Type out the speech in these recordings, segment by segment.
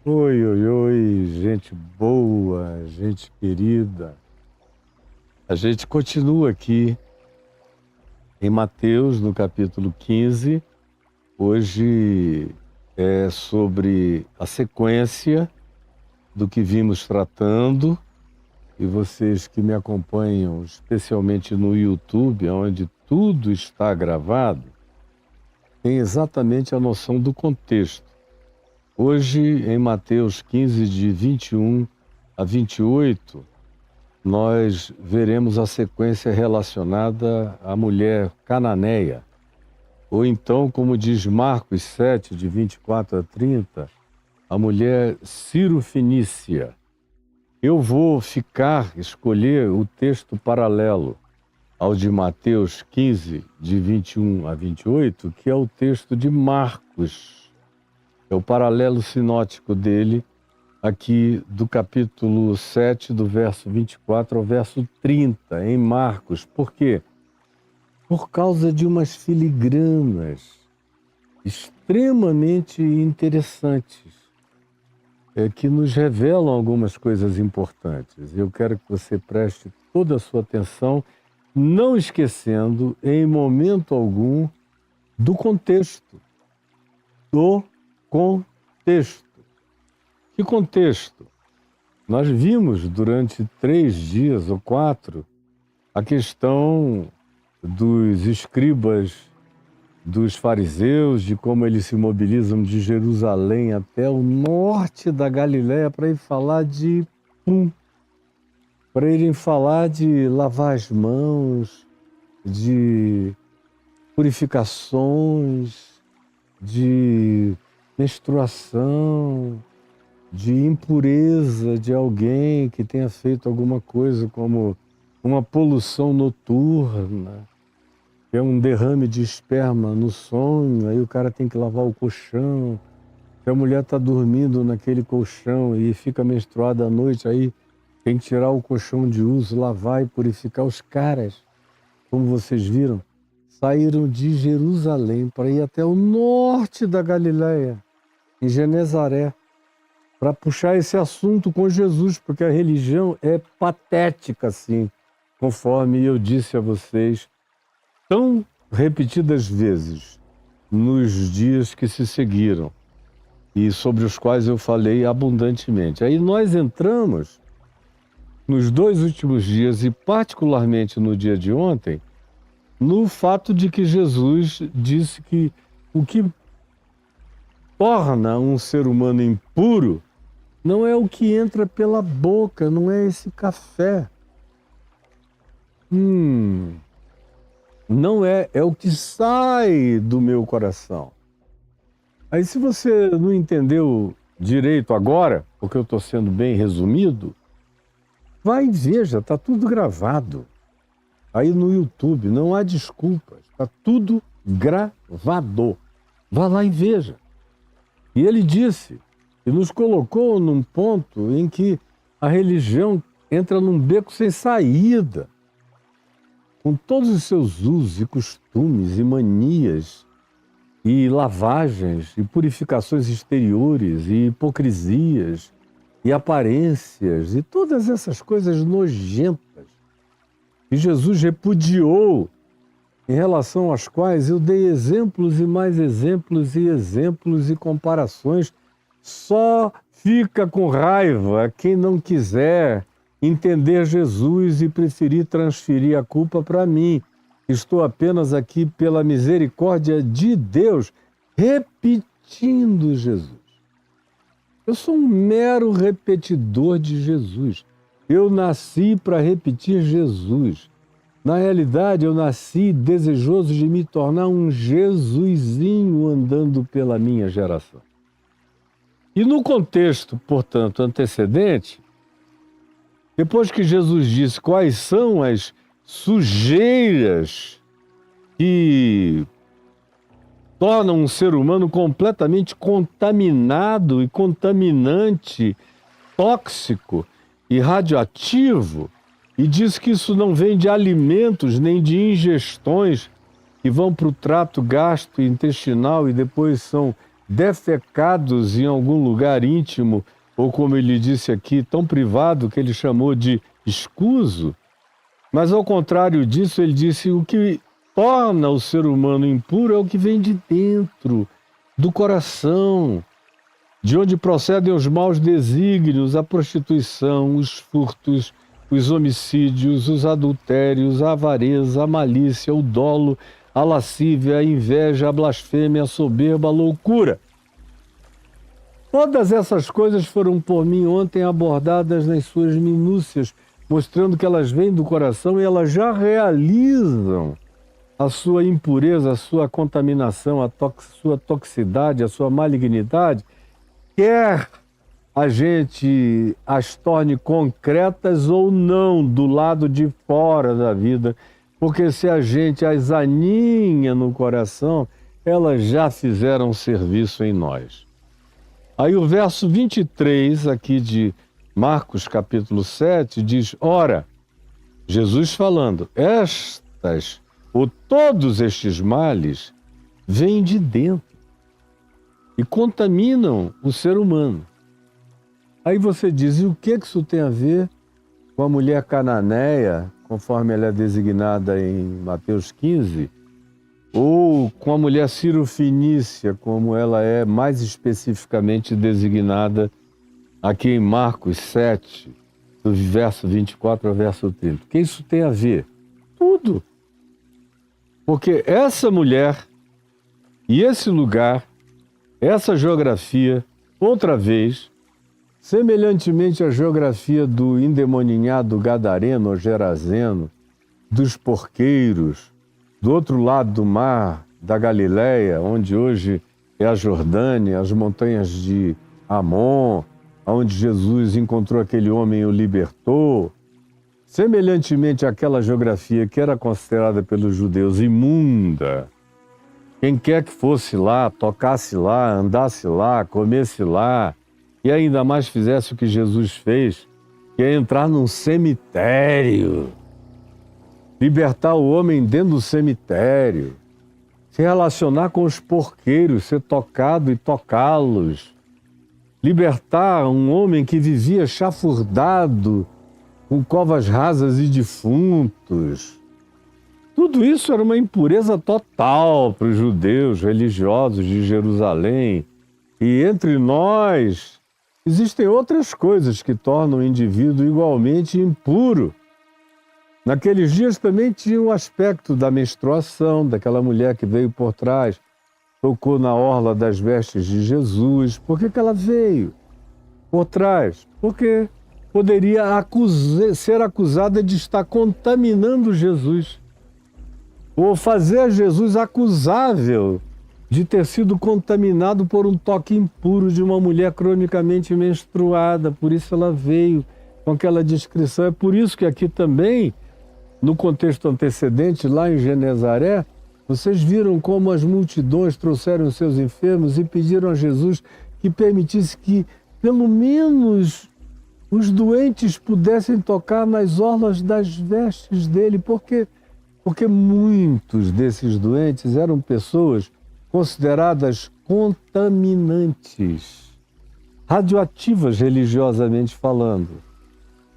Oi, oi, oi, gente boa, gente querida. A gente continua aqui em Mateus, no capítulo 15. Hoje é sobre a sequência do que vimos tratando. E vocês que me acompanham, especialmente no YouTube, onde tudo está gravado, têm exatamente a noção do contexto. Hoje, em Mateus 15, de 21 a 28, nós veremos a sequência relacionada à mulher cananeia. Ou então, como diz Marcos 7, de 24 a 30, a mulher Ciro-fenícia. Eu vou escolher o texto paralelo ao de Mateus 15, de 21 a 28, que é o texto de Marcos. É o paralelo sinótico dele, aqui do capítulo 7, do verso 24 ao verso 30, em Marcos. Por quê? Por causa de umas filigranas extremamente interessantes, que nos revelam algumas coisas importantes. Eu quero que você preste toda a sua atenção, não esquecendo, em momento algum, do contexto. Do contexto. Que contexto? Nós vimos durante 3 dias ou 4 a questão dos escribas, dos fariseus, de como eles se mobilizam de Jerusalém até o norte da Galiléia para ir falar de para irem falar de lavar as mãos, de purificações, de menstruação, de impureza de alguém que tenha feito alguma coisa como uma poluição noturna, que é um derrame de esperma no sonho, aí o cara tem que lavar o colchão. Se a mulher está dormindo naquele colchão e fica menstruada à noite, aí tem que tirar o colchão de uso, lavar e purificar. Os caras, como vocês viram, saíram de Jerusalém para ir até o norte da Galiléia, em Genezaré, para puxar esse assunto com Jesus, porque a religião é patética, assim, conforme eu disse a vocês tão repetidas vezes nos dias que se seguiram e sobre os quais eu falei abundantemente. Aí nós entramos nos 2 últimos dias e particularmente no dia de ontem, no fato de que Jesus disse que o que torna um ser humano impuro não é o que entra pela boca, não é esse café. Não é o que sai do meu coração. Aí se você não entendeu direito agora, porque eu estou sendo bem resumido, vai e veja, está tudo gravado. Aí no YouTube, não há desculpas, está tudo gravado. Vá lá e veja. E ele disse, e nos colocou num ponto em que a religião entra num beco sem saída, com todos os seus usos e costumes e manias, e lavagens, e purificações exteriores, e hipocrisias, e aparências, e todas essas coisas nojentas que Jesus repudiou, em relação às quais eu dei exemplos e mais exemplos e exemplos e comparações. Só fica com raiva quem não quiser entender Jesus e preferir transferir a culpa para mim. Estou apenas aqui pela misericórdia de Deus, repetindo Jesus. Eu sou um mero repetidor de Jesus. Eu nasci para repetir Jesus. Na realidade, eu nasci desejoso de me tornar um Jesusinho andando pela minha geração. E no contexto, portanto, antecedente, depois que Jesus disse quais são as sujeiras que tornam um ser humano completamente contaminado e contaminante, tóxico e radioativo, e diz que isso não vem de alimentos nem de ingestões que vão para o trato gastrointestinal e depois são defecados em algum lugar íntimo, ou como ele disse aqui, tão privado que ele chamou de escuso. Mas ao contrário disso, ele disse: o que torna o ser humano impuro é o que vem de dentro, do coração, de onde procedem os maus desígnios, a prostituição, os furtos, os homicídios, os adultérios, a avareza, a malícia, o dolo, a lascívia, a inveja, a blasfêmia, a soberba, a loucura. Todas essas coisas foram por mim ontem abordadas nas suas minúcias, mostrando que elas vêm do coração e elas já realizam a sua impureza, a sua contaminação, a sua toxicidade, a sua malignidade, quer a gente as torne concretas ou não do lado de fora da vida, porque se a gente as aninha no coração, elas já fizeram serviço em nós. Aí o verso 23 aqui de Marcos capítulo 7 diz: ora, Jesus falando, estas ou todos estes males vêm de dentro e contaminam o ser humano. Aí você diz: e o que isso tem a ver com a mulher cananeia, conforme ela é designada em Mateus 15, ou com a mulher cirofenícia, como ela é mais especificamente designada aqui em Marcos 7, do verso 24 ao verso 30? O que isso tem a ver? Tudo. Porque essa mulher e esse lugar, essa geografia, outra vez, semelhantemente à geografia do endemoninhado gadareno ou gerazeno, dos porqueiros, do outro lado do mar, da Galileia, onde hoje é a Jordânia, as montanhas de Amon, onde Jesus encontrou aquele homem e o libertou, semelhantemente àquela geografia que era considerada pelos judeus imunda, quem quer que fosse lá, tocasse lá, andasse lá, comesse lá, e ainda mais fizesse o que Jesus fez, que é entrar num cemitério, libertar o homem dentro do cemitério, se relacionar com os porqueiros, ser tocado e tocá-los, libertar um homem que vivia chafurdado, com covas rasas e defuntos. Tudo isso era uma impureza total para os judeus religiosos de Jerusalém. E entre nós existem outras coisas que tornam o indivíduo igualmente impuro. Naqueles dias também tinha o aspecto da menstruação, daquela mulher que veio por trás, tocou na orla das vestes de Jesus. Por que ela veio por trás? Porque poderia ser acusada de estar contaminando Jesus, ou fazer Jesus acusável de ter sido contaminado por um toque impuro de uma mulher cronicamente menstruada. Por isso ela veio com aquela descrição. É por isso que aqui também, no contexto antecedente, lá em Genezaré, vocês viram como as multidões trouxeram os seus enfermos e pediram a Jesus que permitisse que, pelo menos, os doentes pudessem tocar nas orlas das vestes dele. Por quê? Porque muitos desses doentes eram pessoas consideradas contaminantes, radioativas religiosamente falando.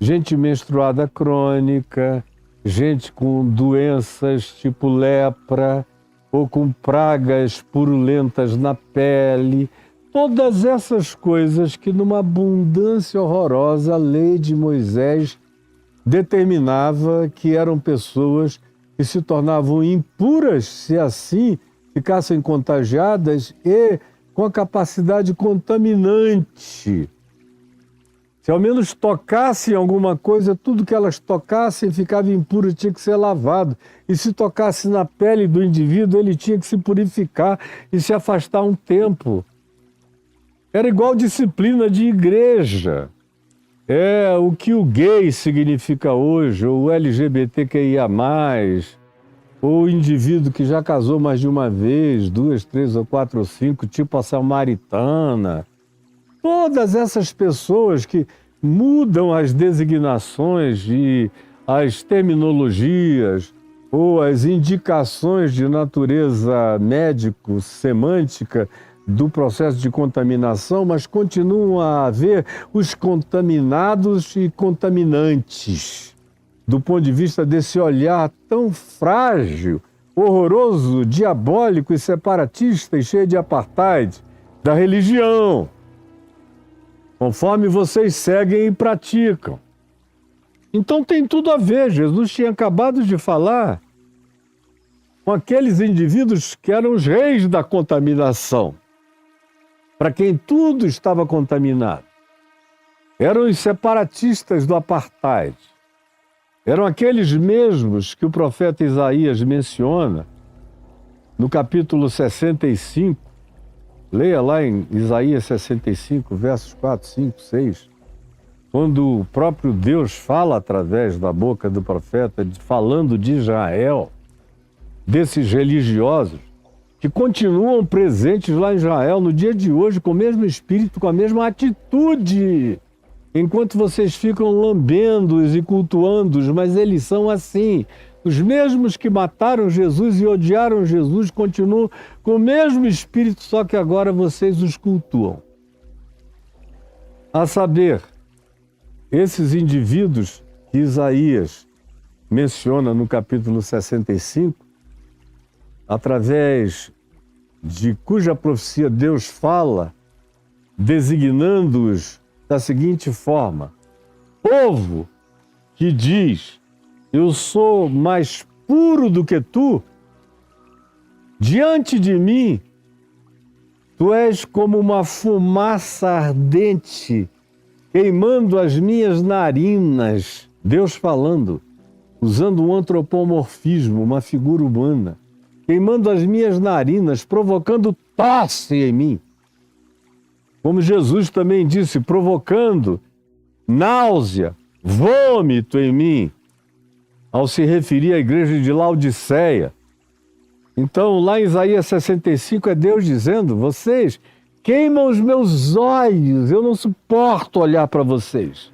Gente menstruada crônica, gente com doenças tipo lepra, ou com pragas purulentas na pele, todas essas coisas que numa abundância horrorosa a lei de Moisés determinava que eram pessoas que se tornavam impuras se assim ficassem contagiadas e com a capacidade contaminante. Se ao menos tocassem alguma coisa, tudo que elas tocassem ficava impuro e tinha que ser lavado. E se tocasse na pele do indivíduo, ele tinha que se purificar e se afastar um tempo. Era igual disciplina de igreja. É o que o gay significa hoje, ou o LGBTQIA+, ou o indivíduo que já casou mais de uma vez, 2, 3 ou 4 ou 5, tipo a samaritana. Todas essas pessoas que mudam as designações e as terminologias ou as indicações de natureza médico-semântica do processo de contaminação, mas continuam a haver os contaminados e contaminantes, do ponto de vista desse olhar tão frágil, horroroso, diabólico e separatista e cheio de apartheid da religião, conforme vocês seguem e praticam. Então tem tudo a ver. Jesus tinha acabado de falar com aqueles indivíduos que eram os reis da contaminação, para quem tudo estava contaminado. Eram os separatistas do apartheid. Eram aqueles mesmos que o profeta Isaías menciona no capítulo 65. Leia lá em Isaías 65, versos 4, 5, 6, quando o próprio Deus fala através da boca do profeta, falando de Israel, desses religiosos que continuam presentes lá em Israel no dia de hoje com o mesmo espírito, com a mesma atitude, enquanto vocês ficam lambendo-os e cultuando-os, mas eles são assim. Os mesmos que mataram Jesus e odiaram Jesus continuam com o mesmo espírito, só que agora vocês os cultuam. A saber, esses indivíduos que Isaías menciona no capítulo 65, através de cuja profecia Deus fala, designando-os da seguinte forma: povo que diz, eu sou mais puro do que tu, diante de mim, tu és como uma fumaça ardente, queimando as minhas narinas. Deus falando, usando um antropomorfismo, uma figura humana, queimando as minhas narinas, provocando tosse em mim. Como Jesus também disse, provocando náusea, vômito em mim, ao se referir à igreja de Laodiceia. Então, lá em Isaías 65, é Deus dizendo, vocês queimam os meus olhos, eu não suporto olhar para vocês.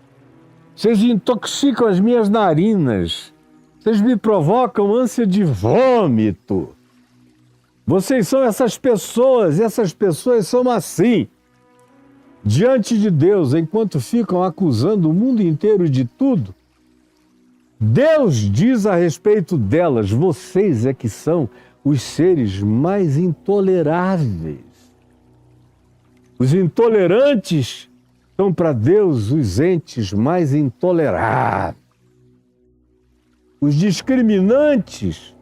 Vocês intoxicam as minhas narinas, vocês me provocam ânsia de vômito. Vocês são essas pessoas, e essas pessoas são assim, diante de Deus, enquanto ficam acusando o mundo inteiro de tudo. Deus diz a respeito delas, vocês é que são os seres mais intoleráveis. Os intolerantes são para Deus os entes mais intoleráveis. Os discriminantes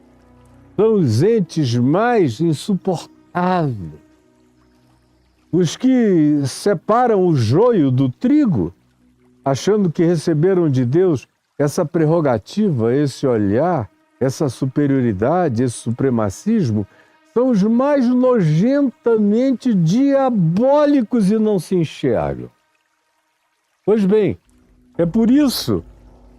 são os entes mais insuportáveis. Os que separam o joio do trigo, achando que receberam de Deus essa prerrogativa, esse olhar, essa superioridade, esse supremacismo, são os mais nojentamente diabólicos e não se enxergam. Pois bem, é por isso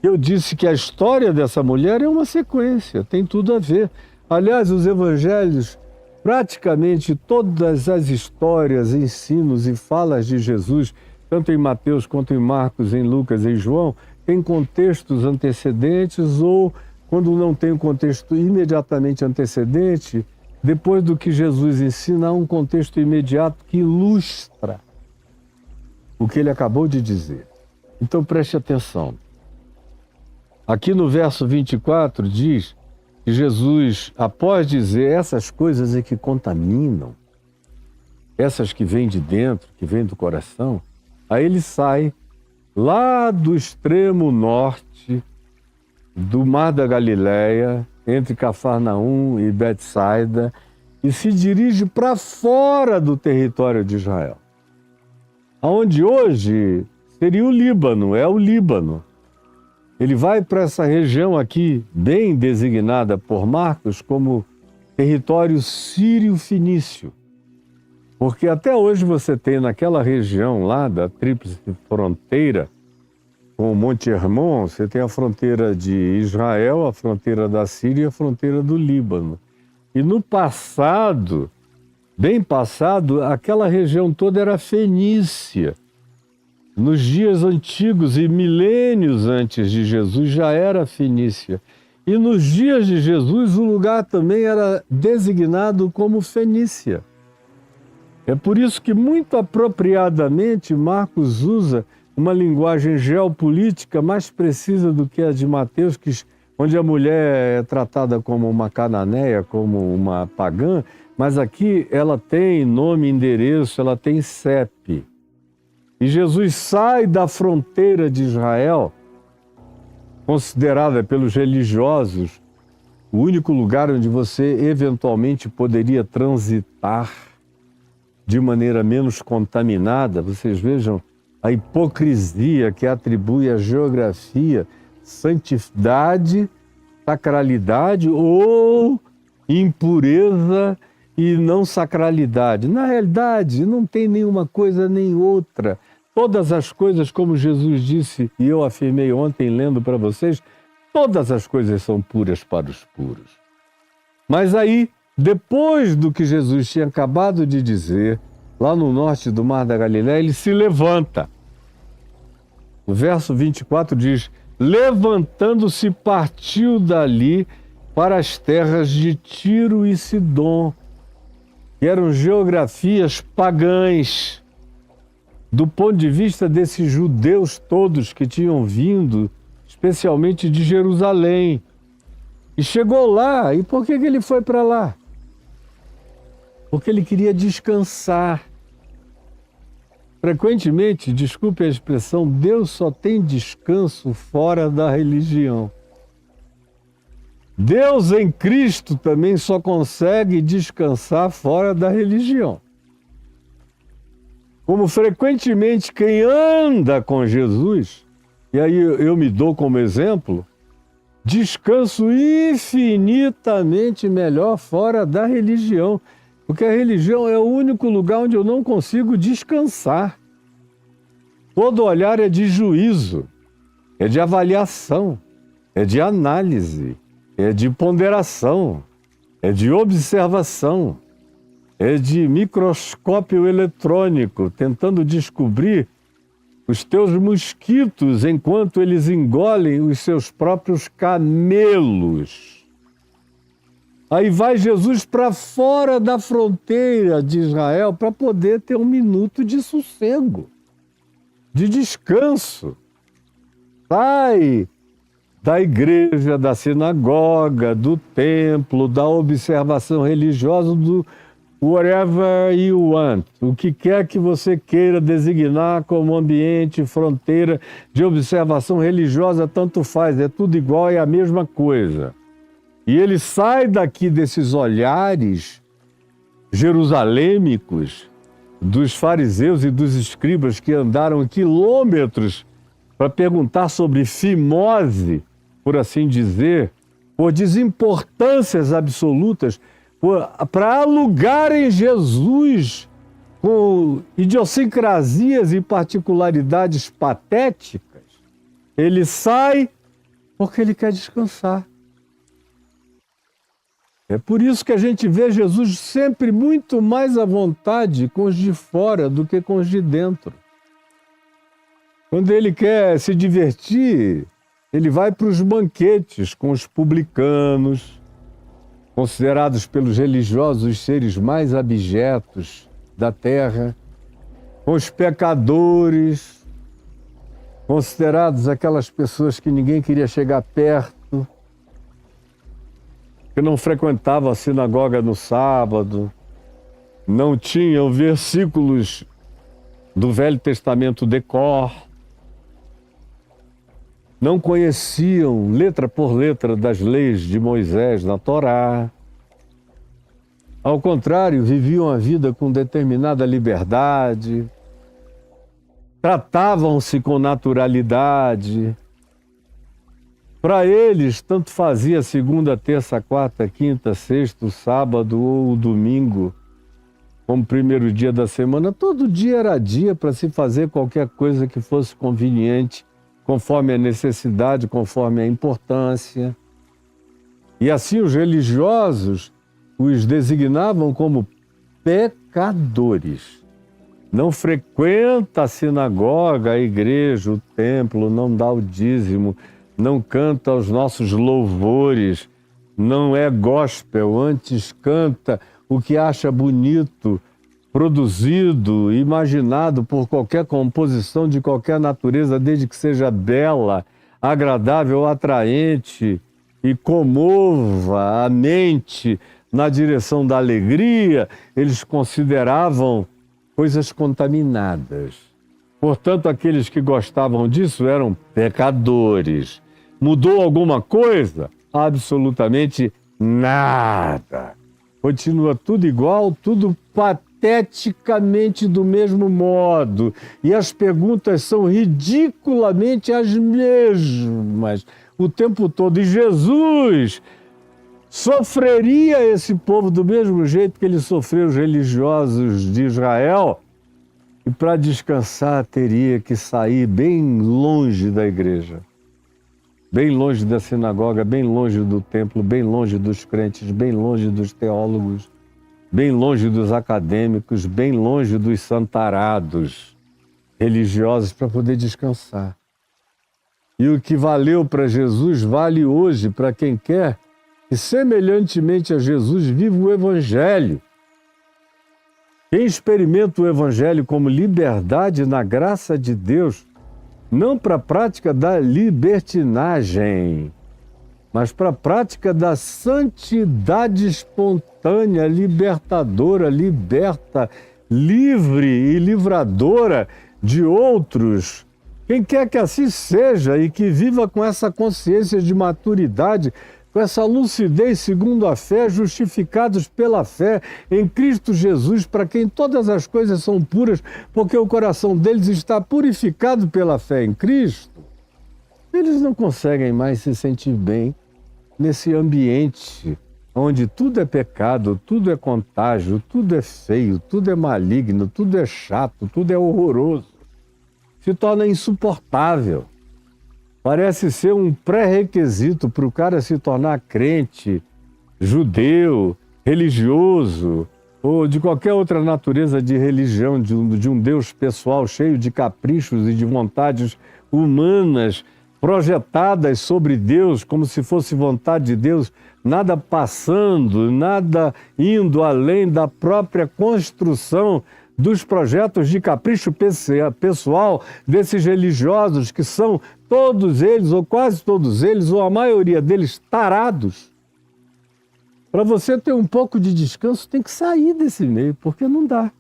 que eu disse que a história dessa mulher é uma sequência, tem tudo a ver. Aliás, os evangelhos, praticamente todas as histórias, ensinos e falas de Jesus, tanto em Mateus quanto em Marcos, em Lucas e em João, têm contextos antecedentes ou, quando não tem um contexto imediatamente antecedente, depois do que Jesus ensina, há um contexto imediato que ilustra o que ele acabou de dizer. Então preste atenção. Aqui no verso 24 diz que Jesus, após dizer essas coisas é que contaminam, essas que vêm de dentro, que vêm do coração, aí ele sai lá do extremo norte do Mar da Galileia, entre Cafarnaum e Betsaida, e se dirige para fora do território de Israel, aonde hoje seria o Líbano, é o Líbano. Ele vai para essa região aqui, bem designada por Marcos como território sírio-fenício, porque até hoje você tem naquela região lá da tríplice fronteira com o Monte Hermon, você tem a fronteira de Israel, a fronteira da Síria e a fronteira do Líbano. E no passado, bem passado, aquela região toda era fenícia. Nos dias antigos e milênios antes de Jesus já era Fenícia. E nos dias de Jesus o lugar também era designado como Fenícia. É por isso que, muito apropriadamente, Marcos usa uma linguagem geopolítica mais precisa do que a de Mateus, onde a mulher é tratada como uma cananeia, como uma pagã, mas aqui ela tem nome, endereço, ela tem CEP. E Jesus sai da fronteira de Israel, considerada pelos religiosos o único lugar onde você eventualmente poderia transitar de maneira menos contaminada. Vocês vejam a hipocrisia que atribui à geografia santidade, sacralidade ou impureza e não sacralidade. Na realidade, não tem nenhuma coisa nem outra. Todas as coisas, como Jesus disse, e eu afirmei ontem lendo para vocês, todas as coisas são puras para os puros. Mas aí, depois do que Jesus tinha acabado de dizer, lá no norte do Mar da Galileia, ele se levanta. O verso 24 diz: levantando-se, partiu dali para as terras de Tiro e Sidom, que eram geografias pagãs, do ponto de vista desses judeus todos que tinham vindo, especialmente de Jerusalém. E chegou lá, e por que ele foi para lá? Porque ele queria descansar. Frequentemente, desculpe a expressão, Deus só tem descanso fora da religião. Deus em Cristo também só consegue descansar fora da religião. Como frequentemente quem anda com Jesus, e aí eu me dou como exemplo, descanso infinitamente melhor fora da religião, porque a religião é o único lugar onde eu não consigo descansar. Todo olhar é de juízo, é de avaliação, é de análise, é de ponderação, é de observação, é de microscópio eletrônico, tentando descobrir os teus mosquitos enquanto eles engolem os seus próprios camelos. Aí vai Jesus para fora da fronteira de Israel para poder ter um minuto de sossego, de descanso. Sai da igreja, da sinagoga, do templo, da observação religiosa, do whatever you want, o que quer que você queira designar como ambiente, fronteira de observação religiosa, tanto faz, é tudo igual, é a mesma coisa. E ele sai daqui desses olhares jerusalêmicos dos fariseus e dos escribas que andaram quilômetros para perguntar sobre fimose, por assim dizer, por desimportâncias absolutas, para alugarem Jesus com idiosincrasias e particularidades patéticas. Ele sai porque ele quer descansar. É por isso que a gente vê Jesus sempre muito mais à vontade com os de fora do que com os de dentro. Quando ele quer se divertir, ele vai para os banquetes com os publicanos, considerados pelos religiosos os seres mais abjetos da terra, com os pecadores, considerados aquelas pessoas que ninguém queria chegar perto, que não frequentavam a sinagoga no sábado, não tinham versículos do Velho Testamento de cor, não conheciam letra por letra das leis de Moisés na Torá. Ao contrário, viviam a vida com determinada liberdade, tratavam-se com naturalidade. Para eles, tanto fazia segunda, terça, quarta, quinta, sexta, o sábado ou o domingo, como primeiro dia da semana. Todo dia era dia para se fazer qualquer coisa que fosse conveniente, conforme a necessidade, conforme a importância. E assim os religiosos os designavam como pecadores. Não frequenta a sinagoga, a igreja, o templo, não dá o dízimo, não canta os nossos louvores, não é gospel, antes canta o que acha bonito produzido, imaginado por qualquer composição de qualquer natureza, desde que seja bela, agradável, atraente e comova a mente na direção da alegria, eles consideravam coisas contaminadas. Portanto, aqueles que gostavam disso eram pecadores. Mudou alguma coisa? Absolutamente nada. Continua tudo igual, tudo pateticamente do mesmo modo. E as perguntas são ridiculamente as mesmas o tempo todo. E Jesus sofreria esse povo do mesmo jeito que ele sofreu os religiosos de Israel. E para descansar teria que sair bem longe da igreja, bem longe da sinagoga, bem longe do templo, bem longe dos crentes, bem longe dos teólogos, bem longe dos acadêmicos, bem longe dos santarados religiosos para poder descansar. E o que valeu para Jesus vale hoje para quem quer que, semelhantemente a Jesus, viva o Evangelho. Quem experimenta o Evangelho como liberdade na graça de Deus, não para a prática da libertinagem, mas para a prática da santidade espontânea, libertadora, liberta, livre e livradora de outros. Quem quer que assim seja e que viva com essa consciência de maturidade, com essa lucidez segundo a fé, justificados pela fé em Cristo Jesus, para quem todas as coisas são puras, porque o coração deles está purificado pela fé em Cristo, eles não conseguem mais se sentir bem nesse ambiente onde tudo é pecado, tudo é contágio, tudo é feio, tudo é maligno, tudo é chato, tudo é horroroso. Se torna insuportável. Parece ser um pré-requisito para o cara se tornar crente, judeu, religioso, ou de qualquer outra natureza de religião, de um Deus pessoal cheio de caprichos e de vontades humanas projetadas sobre Deus, como se fosse vontade de Deus, nada passando, nada indo além da própria construção dos projetos de capricho pessoal desses religiosos que são todos eles, ou quase todos eles, ou a maioria deles, tarados. Para você ter um pouco de descanso, tem que sair desse meio, porque não dá.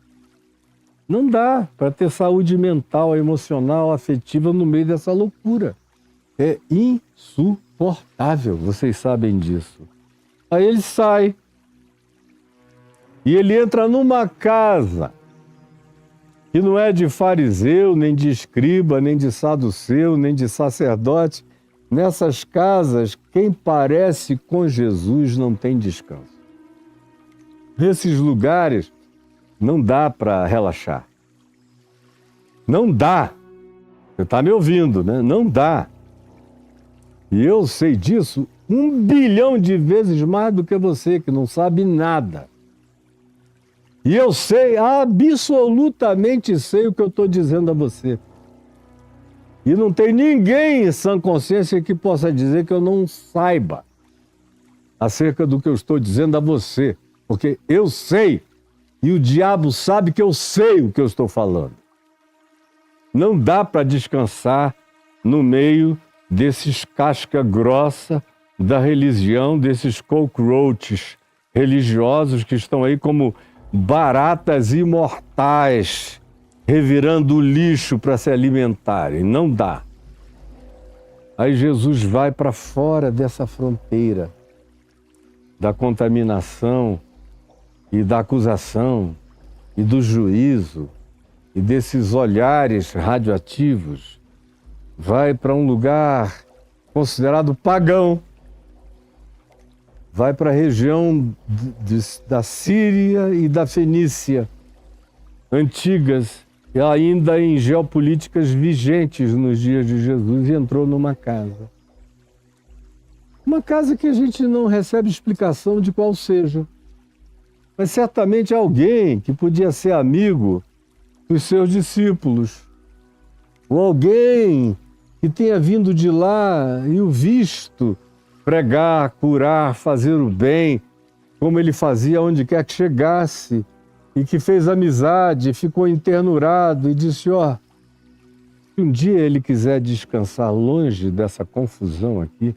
Não dá para ter saúde mental, emocional, afetiva no meio dessa loucura. É insuportável, vocês sabem disso. Aí ele sai e ele entra numa casa que não é de fariseu, nem de escriba, nem de saduceu, nem de sacerdote. Nessas casas, quem parece com Jesus não tem descanso. Nesses lugares, não dá para relaxar. Não dá. Você está me ouvindo, né? Não dá. E eu sei disso 1 bilhão de vezes mais do que você, que não sabe nada. E eu sei, absolutamente sei o que eu estou dizendo a você. E não tem ninguém em sã consciência que possa dizer que eu não saiba acerca do que eu estou dizendo a você. Porque eu sei, e o diabo sabe que eu sei o que eu estou falando. Não dá para descansar no meio desses casca grossa da religião, desses cockroaches religiosos que estão aí como baratas imortais, revirando o lixo para se alimentarem. Não dá. Aí Jesus vai para fora dessa fronteira da contaminação e da acusação e do juízo e desses olhares radioativos. Vai para um lugar considerado pagão. Vai para a região da Síria e da Fenícia, antigas e ainda em geopolíticas vigentes nos dias de Jesus, e entrou numa casa. Uma casa que a gente não recebe explicação de qual seja, mas certamente alguém que podia ser amigo dos seus discípulos, ou alguém que tenha vindo de lá e o visto pregar, curar, fazer o bem, como ele fazia onde quer que chegasse, e que fez amizade, ficou internurado e disse, se um dia ele quiser descansar longe dessa confusão aqui,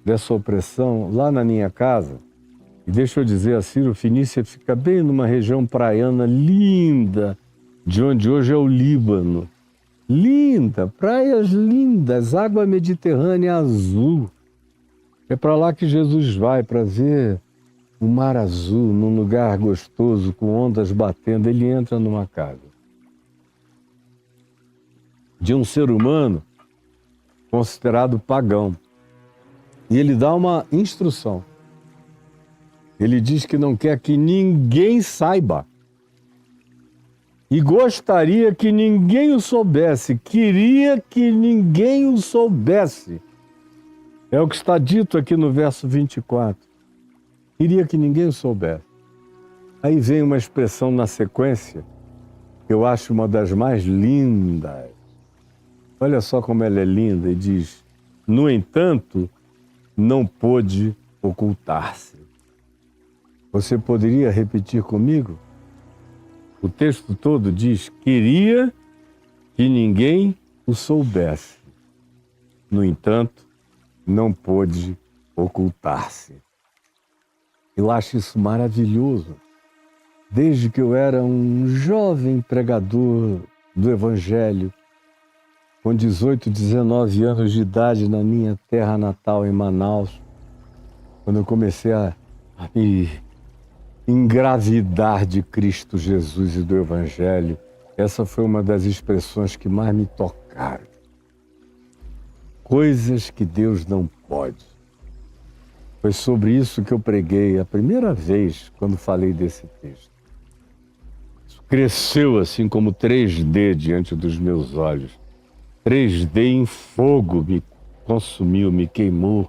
dessa opressão, lá na minha casa, e deixa eu dizer, a Ciro Fenícia fica bem numa região praiana linda, de onde hoje é o Líbano. Linda, praias lindas, água mediterrânea azul. É para lá que Jesus vai, para ver o mar azul, num lugar gostoso, com ondas batendo. Ele entra numa casa de um ser humano considerado pagão. E ele dá uma instrução. Ele diz que não quer que ninguém saiba. E gostaria que ninguém o soubesse. Queria que ninguém o soubesse. É o que está dito aqui no verso 24. Queria que ninguém o soubesse. Aí vem uma expressão na sequência, que eu acho uma das mais lindas. Olha só como ela é linda, e diz, no entanto, não pôde ocultar-se. Você poderia repetir comigo? O texto todo diz, queria que ninguém o soubesse. No entanto, não pôde ocultar-se. Eu acho isso maravilhoso. Desde que eu era um jovem pregador do Evangelho, com 18, 19 anos de idade na minha terra natal, em Manaus, quando eu comecei a me engravidar de Cristo Jesus e do Evangelho, essa foi uma das expressões que mais me tocaram. Coisas que Deus não pode. Foi sobre isso que eu preguei a primeira vez quando falei desse texto. Isso cresceu assim como 3D diante dos meus olhos. 3D em fogo me consumiu, me queimou.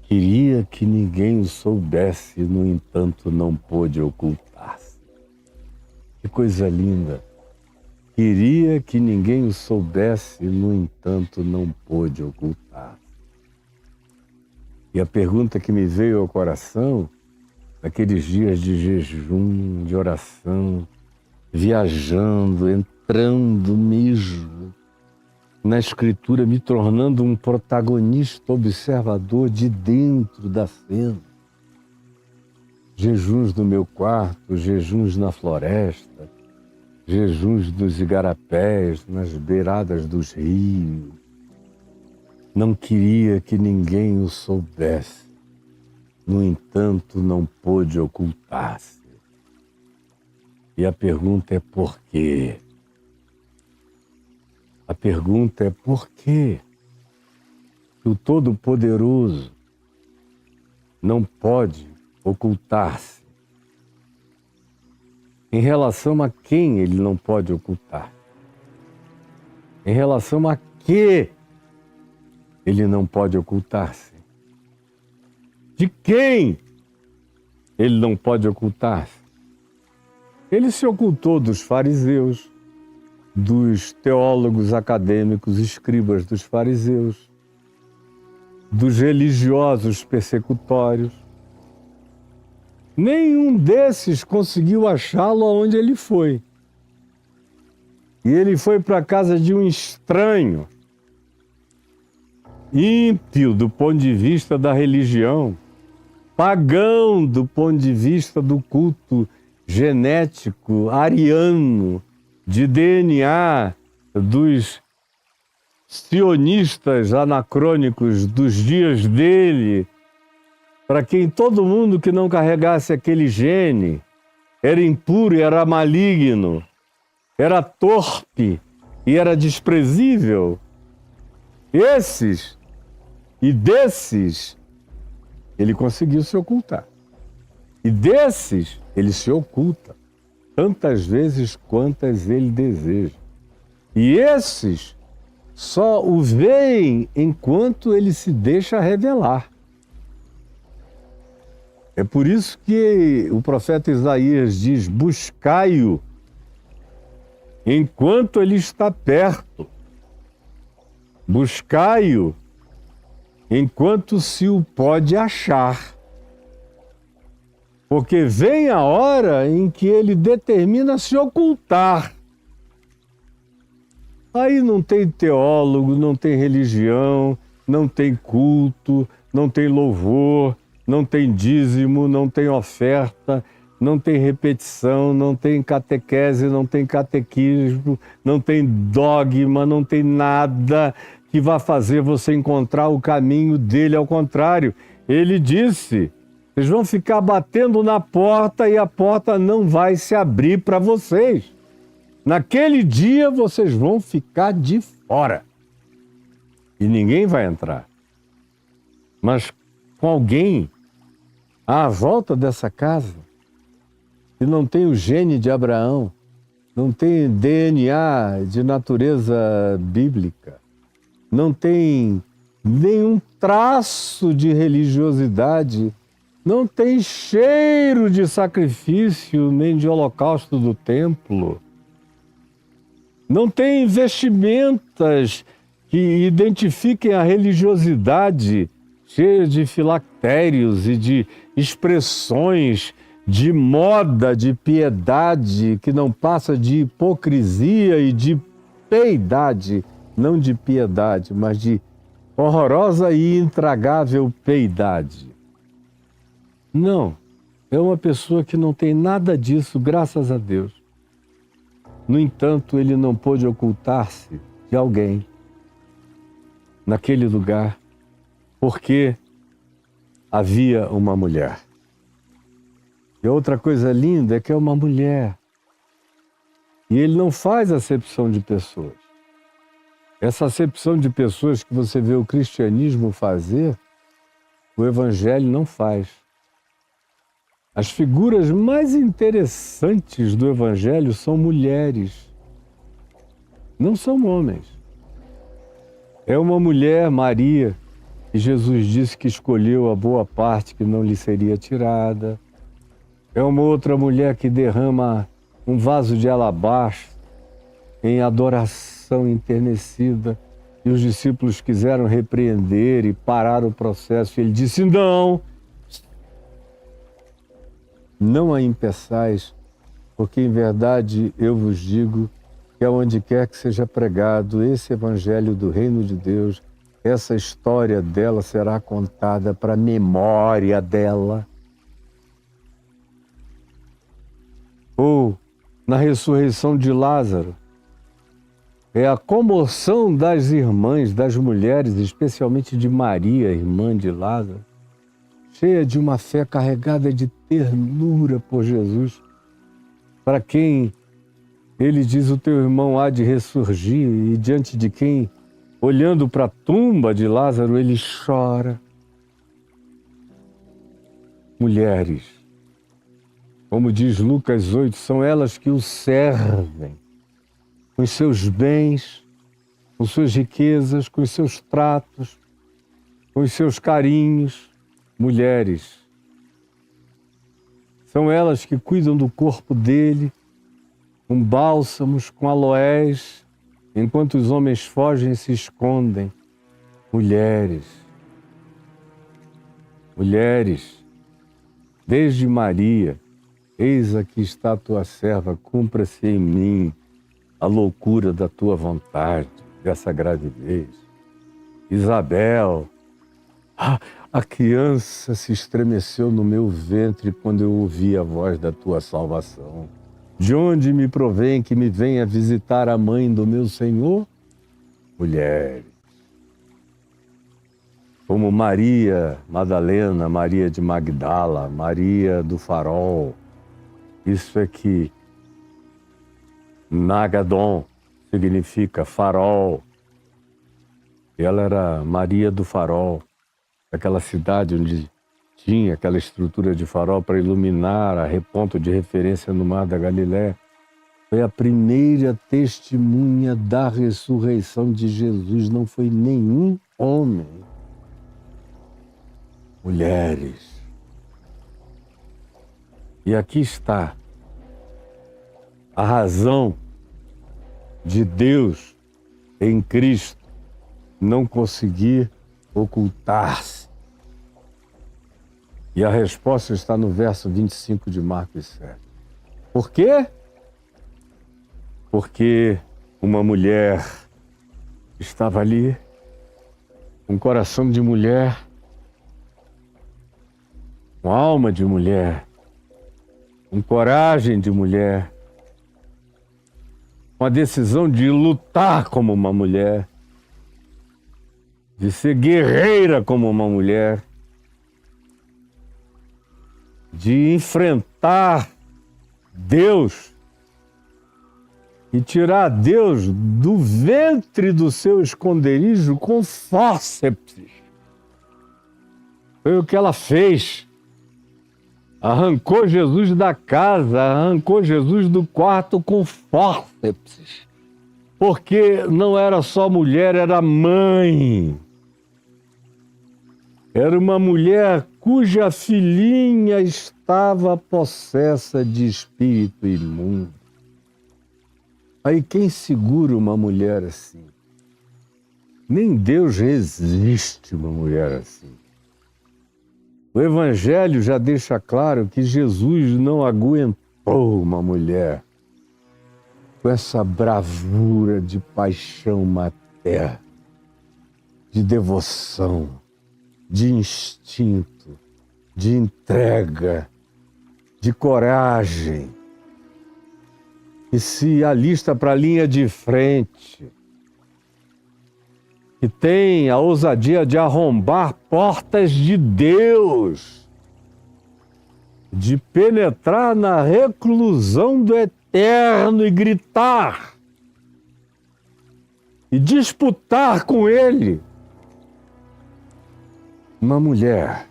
Queria que ninguém o soubesse, no entanto não pôde ocultar-se. Que coisa linda. Queria que ninguém o soubesse, no entanto não pôde ocultar-se. E a pergunta que me veio ao coração, naqueles dias de jejum, de oração, viajando, entrando mesmo na Escritura, me tornando um protagonista observador de dentro da cena. Jejuns no meu quarto, jejuns na floresta, jejuns dos igarapés, nas beiradas dos rios. Não queria que ninguém o soubesse, no entanto não pôde ocultar-se. E a pergunta é por quê? A pergunta é por quê que o Todo-Poderoso não pode ocultar-se? Em relação a quem ele não pode ocultar? Em relação a que ele não pode ocultar-se? De quem ele não pode ocultar-se? Ele se ocultou dos fariseus, dos teólogos acadêmicos, escribas dos fariseus, dos religiosos persecutórios. Nenhum desses conseguiu achá-lo aonde ele foi. E ele foi para a casa de um estranho, ímpio do ponto de vista da religião, pagão do ponto de vista do culto genético, ariano, de DNA dos sionistas anacrônicos dos dias dele, para quem todo mundo que não carregasse aquele gene era impuro, era maligno, era torpe e era desprezível. Esses e desses ele conseguiu se ocultar. E desses ele se oculta tantas vezes quantas ele deseja. E esses só o veem enquanto ele se deixa revelar. É por isso que o profeta Isaías diz, buscai-o enquanto ele está perto. Buscai-o enquanto se o pode achar. Porque vem a hora em que ele determina se ocultar. Aí não tem teólogo, não tem religião, não tem culto, não tem louvor, não tem dízimo, não tem oferta, não tem repetição, não tem catequese, não tem catequismo, não tem dogma, não tem nada que vá fazer você encontrar o caminho dele. Ao contrário, ele disse: vocês vão ficar batendo na porta e a porta não vai se abrir para vocês. Naquele dia vocês vão ficar de fora e ninguém vai entrar. Mas com alguém à volta dessa casa que não tem o gene de Abraão, não tem DNA de natureza bíblica, não tem nenhum traço de religiosidade, não tem cheiro de sacrifício nem de holocausto do templo, não tem vestimentas que identifiquem a religiosidade cheia de filactérios e de expressões de moda, de piedade, que não passa de hipocrisia e de peidade, não de piedade, mas de horrorosa e intragável peidade. Não, é uma pessoa que não tem nada disso, graças a Deus. No entanto, ele não pôde ocultar-se de alguém naquele lugar, porque havia uma mulher. E outra coisa linda é que é uma mulher. E ele não faz acepção de pessoas. Essa acepção de pessoas que você vê o cristianismo fazer, o evangelho não faz. As figuras mais interessantes do evangelho são mulheres, não são homens. É uma mulher, Maria, que Jesus disse que escolheu a boa parte que não lhe seria tirada. É uma outra mulher que derrama um vaso de alabastro em adoração enternecida, e os discípulos quiseram repreender e parar o processo. E ele disse: não a impeçais, porque em verdade eu vos digo que aonde quer que seja pregado esse evangelho do reino de Deus, essa história dela será contada para a memória dela. Ou na ressurreição de Lázaro, é a comoção das irmãs, das mulheres, especialmente de Maria, irmã de Lázaro, cheia de uma fé carregada de ternura por Jesus, para quem ele diz: o teu irmão há de ressurgir, e diante de quem, olhando para a tumba de Lázaro, ele chora. Mulheres, como diz Lucas 8, são elas que o servem, com os seus bens, com suas riquezas, com os seus tratos, com os seus carinhos. Mulheres, são elas que cuidam do corpo dele, com bálsamos, com aloés, enquanto os homens fogem e se escondem. Mulheres, desde Maria: eis aqui está a tua serva, cumpra-se em mim a loucura da tua vontade, dessa gravidez. Isabel: a criança se estremeceu no meu ventre quando eu ouvi a voz da tua salvação. De onde me provém que me venha visitar a mãe do meu Senhor? Mulheres, como Maria Madalena, Maria de Magdala, Maria do Farol. Isso é que Nagadon significa farol. Ela era Maria do Farol, aquela cidade onde tinha aquela estrutura de farol para iluminar a ponto de referência no mar da Galiléia. Foi a primeira testemunha da ressurreição de Jesus, não foi nenhum homem. Mulheres. E aqui está a razão de Deus em Cristo não conseguir ocultar-se. E a resposta está no verso 25 de Marcos 7. Por quê? Porque uma mulher estava ali, um coração de mulher, uma alma de mulher, com coragem de mulher, uma decisão de lutar como uma mulher, de ser guerreira como uma mulher, de enfrentar Deus e tirar Deus do ventre do seu esconderijo com fórceps. Foi o que ela fez. Arrancou Jesus da casa, arrancou Jesus do quarto com fórceps. Porque não era só mulher, era mãe. Era uma mulher cuja filhinha estava possessa de espírito imundo. Aí quem segura uma mulher assim? Nem Deus resiste uma mulher assim. O Evangelho já deixa claro que Jesus não aguentou uma mulher com essa bravura de paixão materna, de devoção, de instinto, de entrega, de coragem, que se alista para a linha de frente, que tem a ousadia de arrombar portas de Deus, de penetrar na reclusão do eterno e gritar, e disputar com Ele. Uma mulher.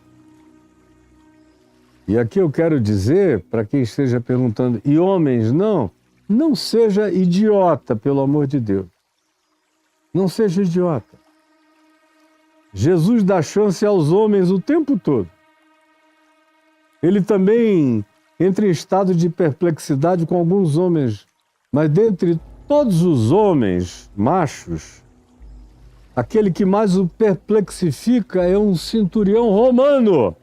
E aqui eu quero dizer, para quem esteja perguntando, e homens, não seja idiota, pelo amor de Deus. Não seja idiota. Jesus dá chance aos homens o tempo todo. Ele também entra em estado de perplexidade com alguns homens, mas dentre todos os homens machos, aquele que mais o perplexifica é um centurião romano.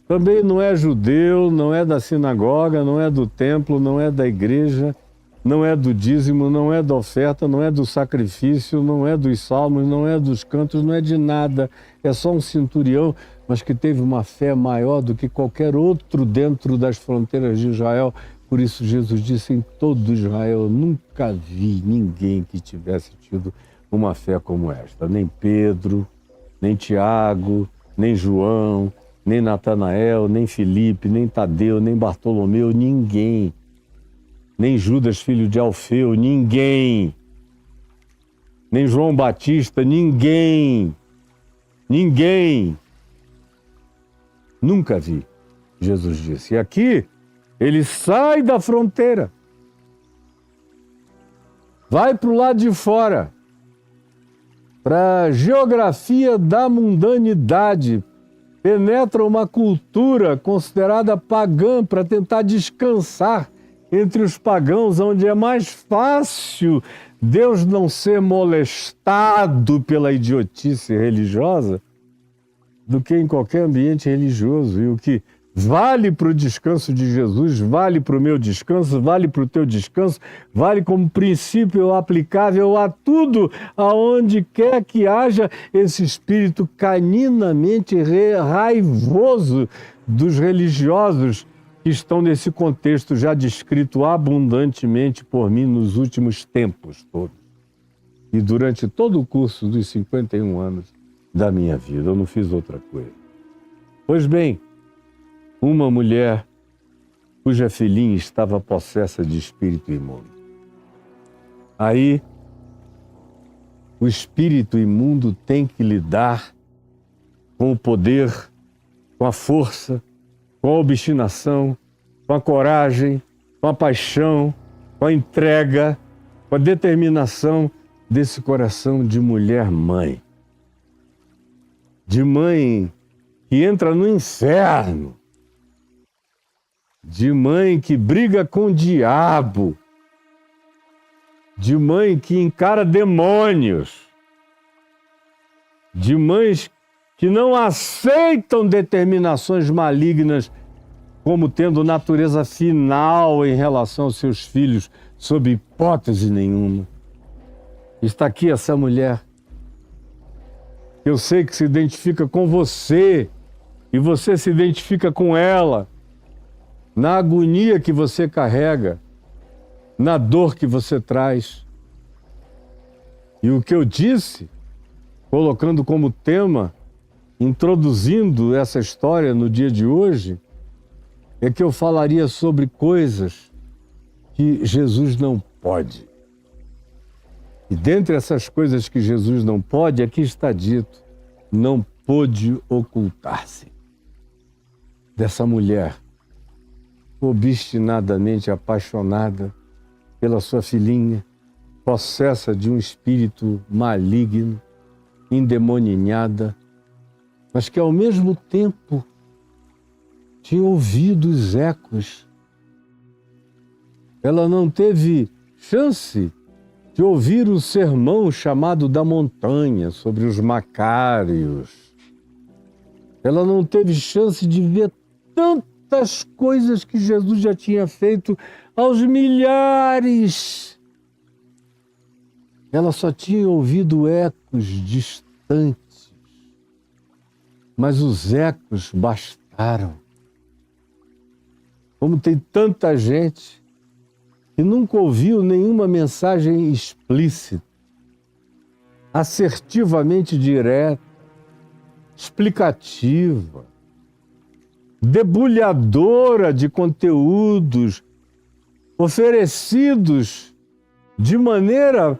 Também não é judeu, não é da sinagoga, não é do templo, não é da igreja, não é do dízimo, não é da oferta, não é do sacrifício, não é dos salmos, não é dos cantos, não é de nada. É só um centurião, mas que teve uma fé maior do que qualquer outro dentro das fronteiras de Israel. Por isso Jesus disse, em todo Israel, nunca vi ninguém que tivesse tido uma fé como esta. Nem Pedro, nem Tiago, nem João, nem Natanael, nem Filipe, nem Tadeu, nem Bartolomeu, ninguém. Nem Judas, filho de Alfeu, ninguém. Nem João Batista, ninguém. Ninguém. Nunca vi, Jesus disse. E aqui, ele sai da fronteira. Vai para o lado de fora. Para a geografia da mundanidade. Penetra uma cultura considerada pagã para tentar descansar entre os pagãos, onde é mais fácil Deus não ser molestado pela idiotice religiosa do que em qualquer ambiente religioso. E o que vale para o descanso de Jesus, vale para o meu descanso, vale para o teu descanso, vale como princípio aplicável a tudo, aonde quer que haja esse espírito caninamente raivoso dos religiosos que estão nesse contexto já descrito abundantemente por mim nos últimos tempos todos. E durante todo o curso dos 51 anos da minha vida, eu não fiz outra coisa. Pois bem, uma mulher cuja filhinha estava possessa de espírito imundo. Aí, o espírito imundo tem que lidar com o poder, com a força, com a obstinação, com a coragem, com a paixão, com a entrega, com a determinação desse coração de mulher-mãe. De mãe que entra no inferno. De mãe que briga com o diabo. De mãe que encara demônios. De mães que não aceitam determinações malignas como tendo natureza final em relação aos seus filhos, sob hipótese nenhuma. Está aqui essa mulher. Eu sei que se identifica com você e você se identifica com ela, na agonia que você carrega, na dor que você traz. E o que eu disse, colocando como tema, introduzindo essa história no dia de hoje, é que eu falaria sobre coisas que Jesus não pode. E dentre essas coisas que Jesus não pode, aqui está dito, não pôde ocultar-se dessa mulher obstinadamente apaixonada pela sua filhinha, possessa de um espírito maligno, endemoninhada, mas que ao mesmo tempo tinha ouvido os ecos. Ela não teve chance de ouvir o sermão chamado da montanha sobre os macários. Ela não teve chance de ver tantas coisas que Jesus já tinha feito aos milhares. Ela só tinha ouvido ecos distantes, mas os ecos bastaram. Como tem tanta gente que nunca ouviu nenhuma mensagem explícita, assertivamente direta, explicativa, debulhadora de conteúdos oferecidos de maneira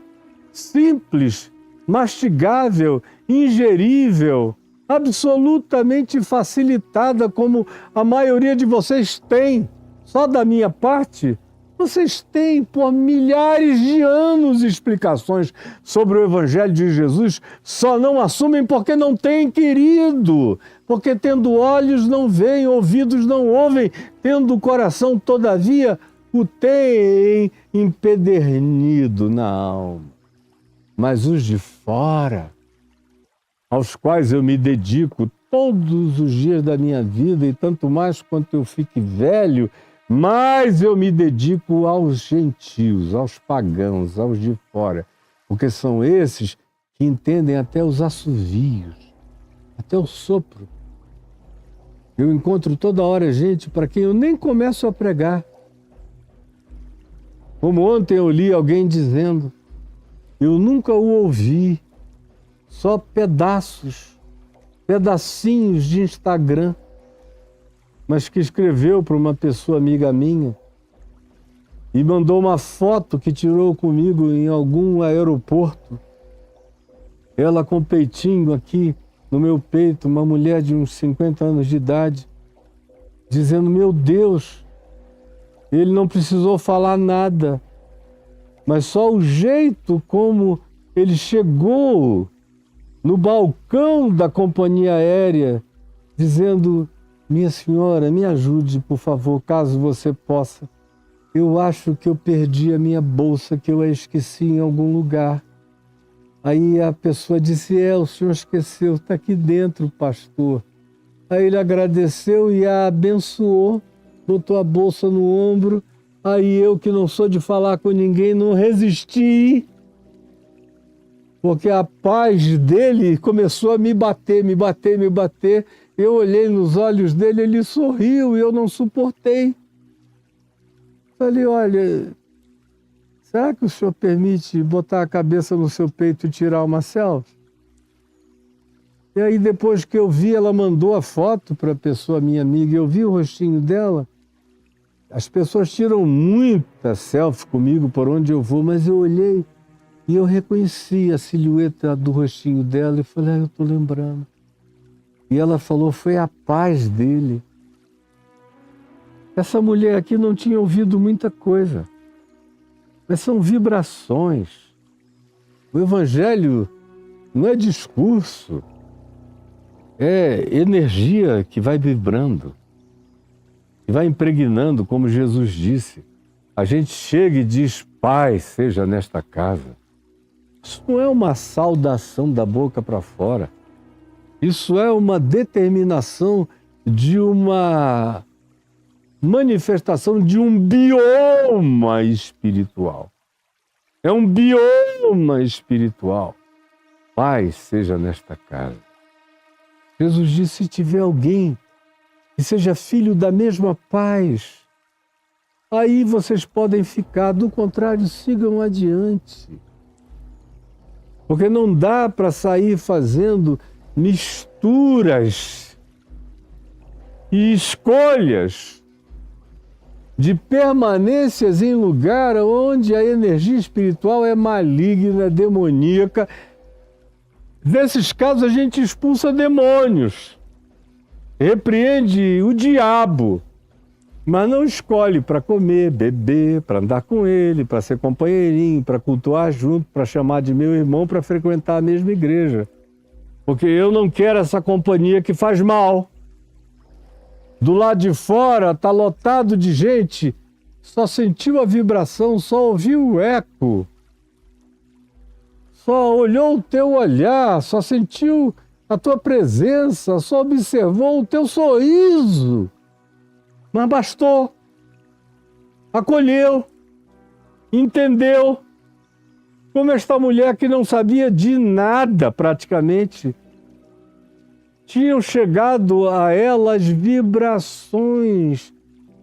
simples, mastigável, ingerível, absolutamente facilitada, como a maioria de vocês tem. Só da minha parte, vocês têm por milhares de anos explicações sobre o Evangelho de Jesus, só não assumem porque não têm querido, porque tendo olhos não veem, ouvidos não ouvem, tendo coração, todavia, o têm empedernido na alma. Mas os de fora, aos quais eu me dedico todos os dias da minha vida, e tanto mais quanto eu fique velho, mais eu me dedico aos gentios, aos pagãos, aos de fora, porque são esses que entendem até os assovios, até o sopro. Eu encontro toda hora gente para quem eu nem começo a pregar. Como ontem eu li alguém dizendo, eu nunca o ouvi, só pedaços, pedacinhos de Instagram, mas que escreveu para uma pessoa amiga minha e mandou uma foto que tirou comigo em algum aeroporto. Ela com o peitinho aqui no meu peito, uma mulher de uns 50 anos de idade, dizendo, meu Deus, ele não precisou falar nada, mas só o jeito como ele chegou no balcão da companhia aérea, dizendo, minha senhora, me ajude, por favor, caso você possa. Eu acho que eu perdi a minha bolsa, que eu a esqueci em algum lugar. Aí a pessoa disse, o senhor esqueceu, está aqui dentro, pastor. Aí ele agradeceu e a abençoou, botou a bolsa no ombro. Aí eu, que não sou de falar com ninguém, não resisti, porque a paz dele começou a me bater. Eu olhei nos olhos dele, ele sorriu e eu não suportei. Falei, olha, será que o senhor permite botar a cabeça no seu peito e tirar uma selfie? E aí depois que eu vi, ela mandou a foto para a pessoa, minha amiga, e eu vi o rostinho dela. As pessoas tiram muita selfie comigo por onde eu vou, mas eu olhei e eu reconheci a silhueta do rostinho dela e falei, eu estou lembrando. E ela falou, foi a paz dele. Essa mulher aqui não tinha ouvido muita coisa, mas são vibrações. O Evangelho não é discurso, é energia que vai vibrando, que vai impregnando, como Jesus disse. A gente chega e diz, paz seja nesta casa. Isso não é uma saudação da boca para fora. Isso é uma determinação de uma manifestação de um bioma espiritual. É um bioma espiritual. Paz seja nesta casa. Jesus disse, se tiver alguém que seja filho da mesma paz, aí vocês podem ficar, do contrário, sigam adiante. Porque não dá para sair fazendo misturas e escolhas de permanências em lugar onde a energia espiritual é maligna, demoníaca. Nesses casos a gente expulsa demônios, repreende o diabo, mas não escolhe para comer, beber, para andar com ele, para ser companheirinho, para cultuar junto, para chamar de meu irmão, para frequentar a mesma igreja. Porque eu não quero essa companhia que faz mal. Do lado de fora está lotado de gente, só sentiu a vibração, só ouviu o eco, só olhou o teu olhar, só sentiu a tua presença, só observou o teu sorriso. Mas bastou, acolheu, entendeu, como esta mulher que não sabia de nada praticamente. Tinham chegado a ela as vibrações,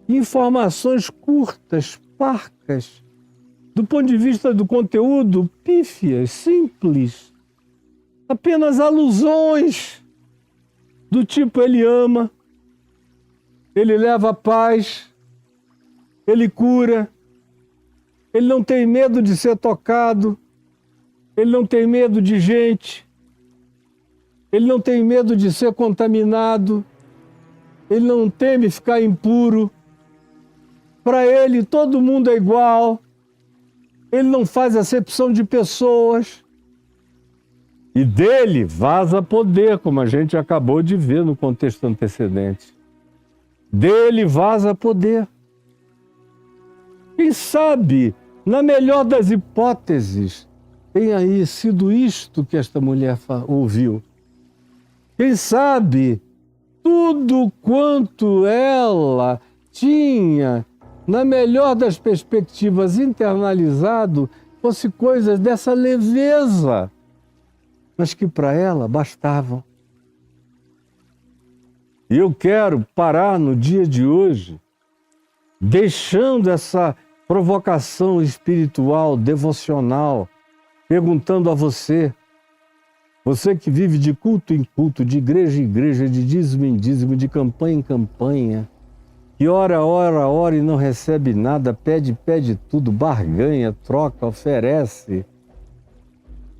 informações curtas, parcas, do ponto de vista do conteúdo, pífias, simples, apenas alusões do tipo ele ama, ele leva a paz, ele cura, ele não tem medo de ser tocado, ele não tem medo de gente, ele não tem medo de ser contaminado, ele não teme ficar impuro. Para ele, todo mundo é igual, ele não faz acepção de pessoas. E dele vaza poder, como a gente acabou de ver no contexto antecedente. Dele vaza poder. Quem sabe, na melhor das hipóteses, tenha aí sido isto que esta mulher ouviu. Quem sabe tudo quanto ela tinha, na melhor das perspectivas, internalizado, fosse coisas dessa leveza, mas que para ela bastavam. E eu quero parar no dia de hoje, deixando essa provocação espiritual, devocional, perguntando a você, você que vive de culto em culto, de igreja em igreja, de dízimo em dízimo, de campanha em campanha, que ora e não recebe nada, pede tudo, barganha, troca, oferece,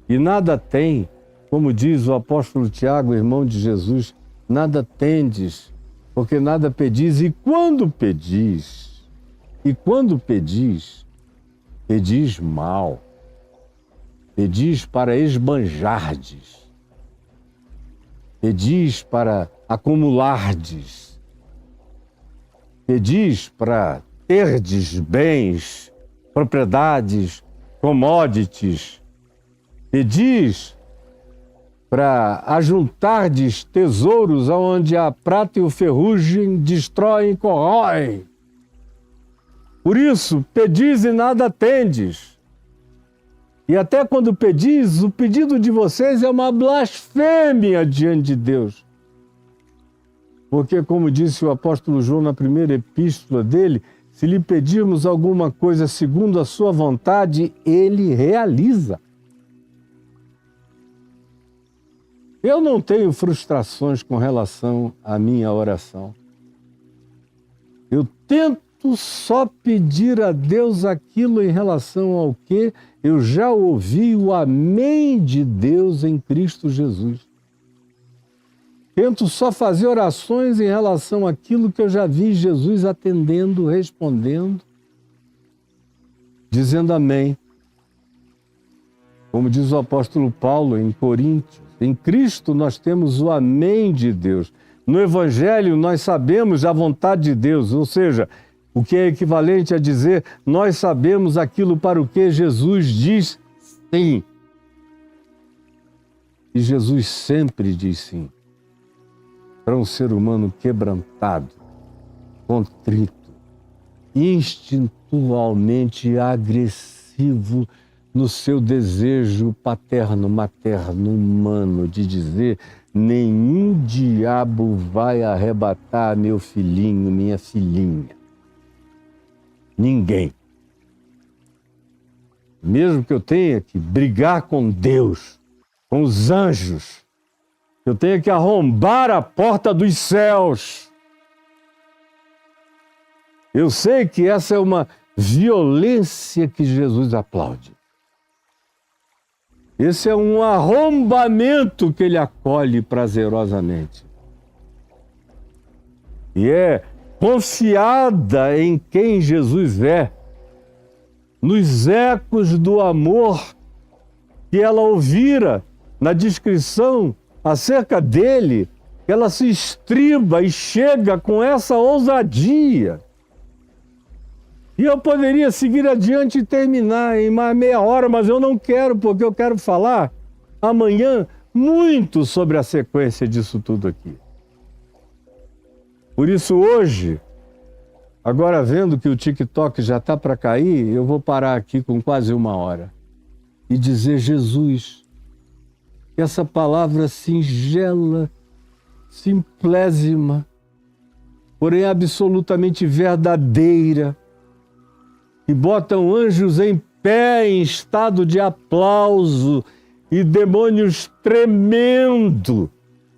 e nada tem, como diz o apóstolo Tiago, irmão de Jesus, nada tendes, porque nada pedis, e quando pedis, pedis mal. Pedis para esbanjardes, pedis para acumulardes, pedis para terdes bens, propriedades, commodities, pedis para ajuntardes tesouros onde a prata e o ferrugem destroem e corroem. Por isso, pedis e nada tendes. E até quando pedis, o pedido de vocês é uma blasfêmia diante de Deus. Porque, como disse o apóstolo João na primeira epístola dele, se lhe pedirmos alguma coisa segundo a sua vontade, ele realiza. Eu não tenho frustrações com relação à minha oração. Eu tento só pedir a Deus aquilo em relação ao que eu já ouvi o amém de Deus em Cristo Jesus. Tento só fazer orações em relação àquilo que eu já vi Jesus atendendo, respondendo, dizendo amém. Como diz o apóstolo Paulo em Coríntios, em Cristo nós temos o amém de Deus. No Evangelho nós sabemos a vontade de Deus, ou seja, o que é equivalente a dizer, nós sabemos aquilo para o que Jesus diz sim. E Jesus sempre diz sim. para um ser humano quebrantado, contrito, instintualmente agressivo no seu desejo paterno, materno, humano, de dizer: nenhum diabo vai arrebatar meu filhinho, minha filhinha. Ninguém. Mesmo que eu tenha que brigar com Deus, com os anjos, eu tenha que arrombar a porta dos céus. Eu sei que essa é uma violência que Jesus aplaude. Esse é um arrombamento que ele acolhe prazerosamente. E é confiada em quem Jesus é, nos ecos do amor que ela ouvira na descrição acerca dele, ela se estriba e chega com essa ousadia. E eu poderia seguir adiante e terminar em mais meia hora, mas eu não quero, porque eu quero falar amanhã muito sobre a sequência disso tudo aqui. Por isso hoje, agora vendo que o TikTok já está para cair, eu vou parar aqui com quase uma hora e dizer: Jesus, essa palavra singela, simplésima, porém absolutamente verdadeira, que botam anjos em pé em estado de aplauso e demônios tremendo,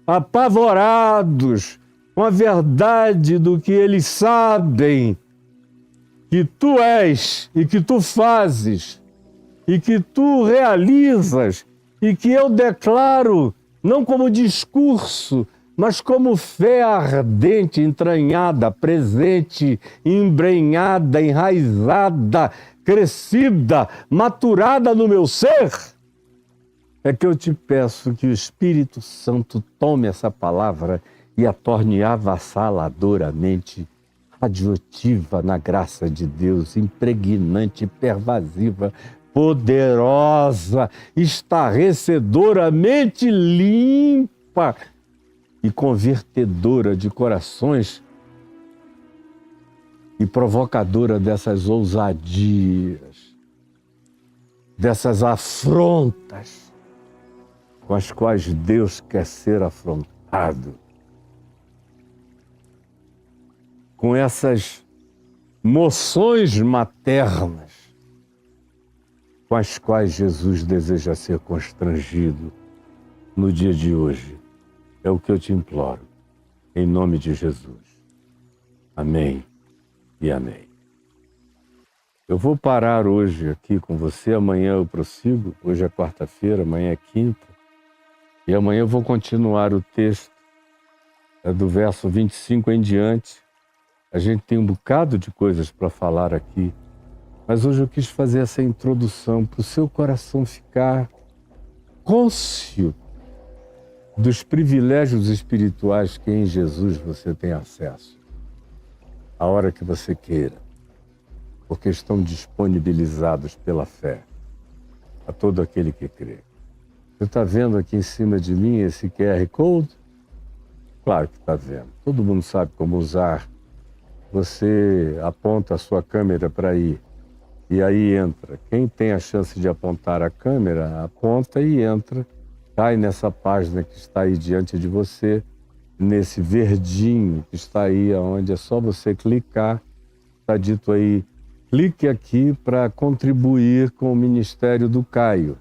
apavorados com a verdade do que eles sabem que tu és e que tu fazes e que tu realizas e que eu declaro não como discurso, mas como fé ardente, entranhada, presente, embrenhada, enraizada, crescida, maturada no meu ser, é que eu te peço que o Espírito Santo tome essa palavra e a torne avassaladoramente radioativa na graça de Deus, impregnante, pervasiva, poderosa, estarrecedoramente limpa e convertedora de corações e provocadora dessas ousadias, dessas afrontas com as quais Deus quer ser afrontado, com essas moções maternas com as quais Jesus deseja ser constrangido no dia de hoje. É o que eu te imploro, em nome de Jesus. Amém e amém. Eu vou parar hoje aqui com você, amanhã eu prossigo, hoje é quarta-feira, amanhã é quinta, e amanhã eu vou continuar o texto do verso 25 em diante. A gente tem um bocado de coisas para falar aqui, mas hoje eu quis fazer essa introdução para o seu coração ficar cônscio dos privilégios espirituais que em Jesus você tem acesso, a hora que você queira, porque estão disponibilizados pela fé a todo aquele que crê. Você está vendo aqui em cima de mim esse QR Code? Claro que está vendo. Todo mundo sabe como usar. Você aponta a sua câmera para aí e aí entra. Quem tem a chance de apontar a câmera, aponta e entra. Cai nessa página que está aí diante de você, nesse verdinho que está aí, onde é só você clicar. Está dito aí, clique aqui para contribuir com o ministério do Caio.